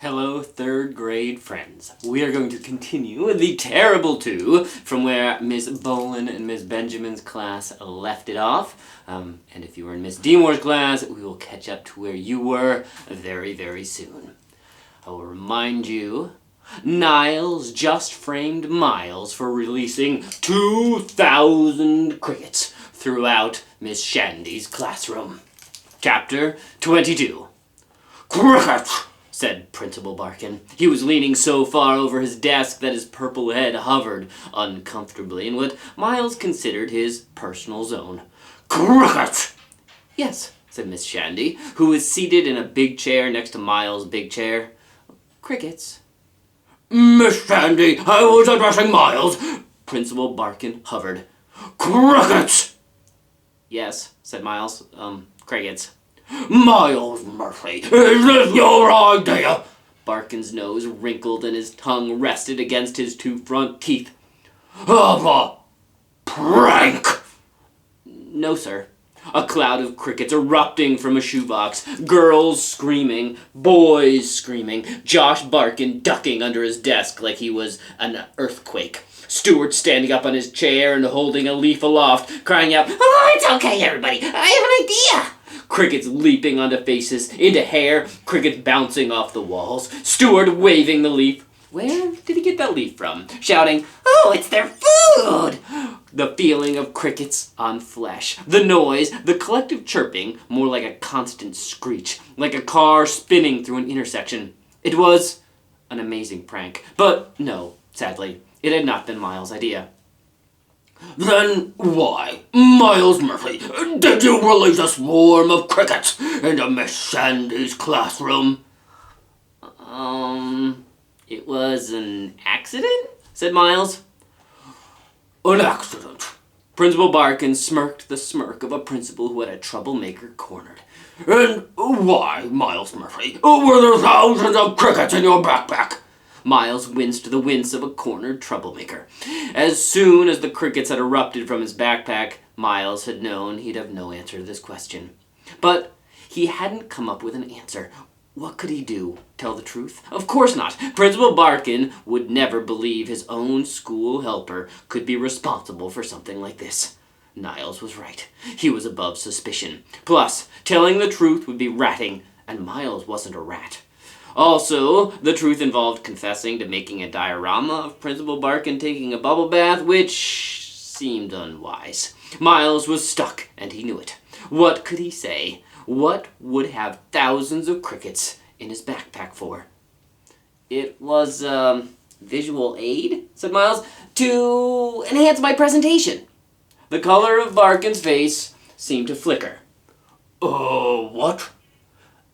Hello, third grade friends. We are going to continue the Terrible Two from where Miss Bolin and Miss Benjamin's class left it off. And if you were in Miss Deemore's class, we will catch up to where you were very, very soon. I will remind you, Niles just framed Miles for releasing 2,000 crickets throughout Miss Shandy's classroom. Chapter 22. Crickets! Said Principal Barkin. He was leaning so far over his desk that his purple head hovered uncomfortably in what Miles considered his personal zone. Cricket! Yes, said Miss Shandy, who was seated in a big chair next to Miles' big chair. Crickets. Miss Shandy, I was addressing Miles. Principal Barkin hovered. Crickets! Yes, said Miles. Crickets. Miles Murphy, is this your idea? Barkin's nose wrinkled and his tongue rested against his two front teeth. Of a prank! No, sir. A cloud of crickets erupting from a shoebox, girls screaming, boys screaming, Josh Barkin ducking under his desk like he was an earthquake. Stuart standing up on his chair and holding a leaf aloft, crying out, "Oh, it's okay, everybody, I have an idea!" Crickets leaping onto faces, into hair, crickets bouncing off the walls, Stuart waving the leaf. Where did he get that leaf from? Shouting, "Oh, it's their food!" The feeling of crickets on flesh. The noise, the collective chirping, more like a constant screech, like a car spinning through an intersection. It was an amazing prank. But no, sadly, it had not been Miles' idea. Then why, Miles Murphy, did you release a swarm of crickets into Miss Shandy's classroom? It was an accident, said Miles. An accident. Principal Barkin smirked the smirk of a principal who had a troublemaker cornered. And why, Miles Murphy, were there thousands of crickets in your backpack? Miles winced the wince of a cornered troublemaker. As soon as the crickets had erupted from his backpack, Miles had known he'd have no answer to this question. But he hadn't come up with an answer. What could he do? Tell the truth? Of course not. Principal Barkin would never believe his own school helper could be responsible for something like this. Niles was right. He was above suspicion. Plus, telling the truth would be ratting, and Miles wasn't a rat. Also, the truth involved confessing to making a diorama of Principal Barkin taking a bubble bath, which seemed unwise. Miles was stuck, and he knew it. What could he say? What would have thousands of crickets in his backpack for? It was, visual aid, said Miles, to enhance my presentation. The color of Barkin's face seemed to flicker. What?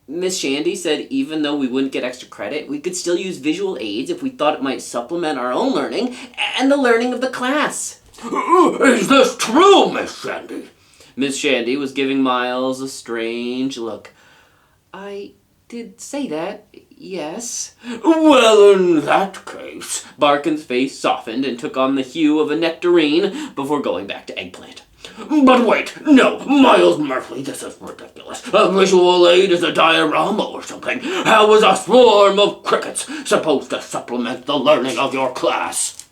Miss Shandy said even though we wouldn't get extra credit, we could still use visual aids if we thought it might supplement our own learning and the learning of the class. Is this true, Miss Shandy? Miss Shandy was giving Miles a strange look. I did say that, yes. Well, in that case, Barkin's face softened and took on the hue of a nectarine before going back to eggplant. But wait, no, Miles Murphy, this is ridiculous. A visual aid is a diorama or something. How is a swarm of crickets supposed to supplement the learning of your class?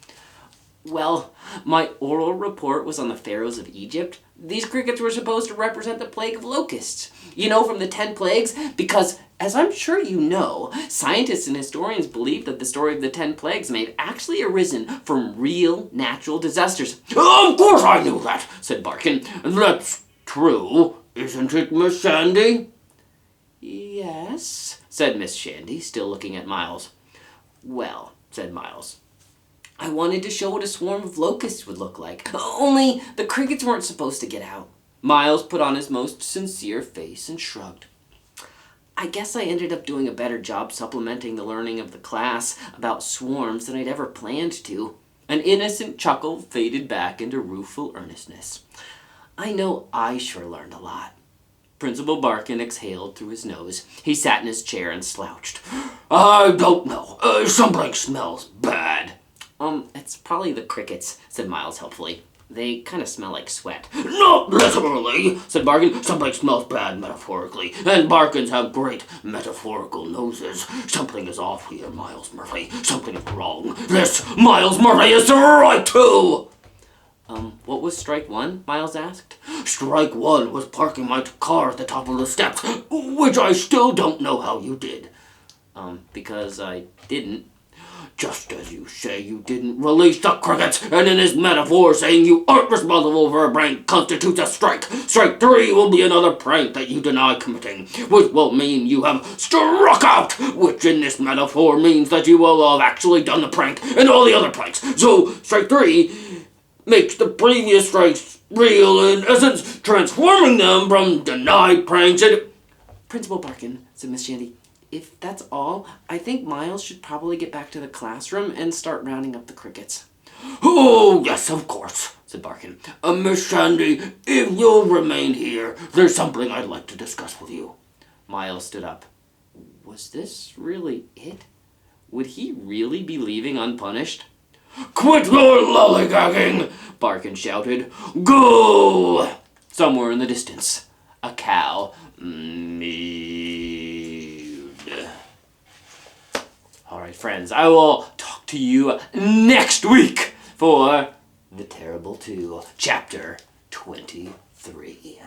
Well, my oral report was on the pharaohs of Egypt. These crickets were supposed to represent the plague of locusts. You know, from the 10 plagues? Because, as I'm sure you know, scientists and historians believe that the story of the 10 plagues may have actually arisen from real natural disasters. Of course I knew that, said Barkin. That's true, isn't it, Miss Shandy? Yes, said Miss Shandy, still looking at Miles. Well, said Miles, I wanted to show what a swarm of locusts would look like. Only the crickets weren't supposed to get out. Miles put on his most sincere face and shrugged. I guess I ended up doing a better job supplementing the learning of the class about swarms than I'd ever planned to. An innocent chuckle faded back into rueful earnestness. I know I sure learned a lot. Principal Barkin exhaled through his nose. He sat in his chair and slouched. I don't know. Something smells bad. It's probably the crickets, said Miles helpfully. They kind of smell like sweat. Not literally, said Barkin. Something smells bad metaphorically, and Barkins have great metaphorical noses. Something is off here, Miles Murphy. Something is wrong. This Miles Murphy is strike two! What was strike one? Miles asked. Strike one was parking my car at the top of the steps, which I still don't know how you did. Because I didn't. Just as you say you didn't release the crickets, and in his metaphor saying you aren't responsible for a prank constitutes a strike. Strike three will be another prank that you deny committing, which will mean you have struck out, which in this metaphor means that you will have actually done the prank and all the other pranks. So, strike three makes the previous strikes real, in essence, transforming them from denied pranks into... Principal Barkin, said Miss Shandy, if that's all, I think Miles should probably get back to the classroom and start rounding up the crickets. Oh, yes, of course, said Barkin. Miss Shandy, if you'll remain here, there's something I'd like to discuss with you. Miles stood up. Was this really it? Would he really be leaving unpunished? Quit your lollygagging, Barkin shouted. Go! Somewhere in the distance, a cow meowed. Alright, friends, I will talk to you next week for The Terrible 2, Chapter 23.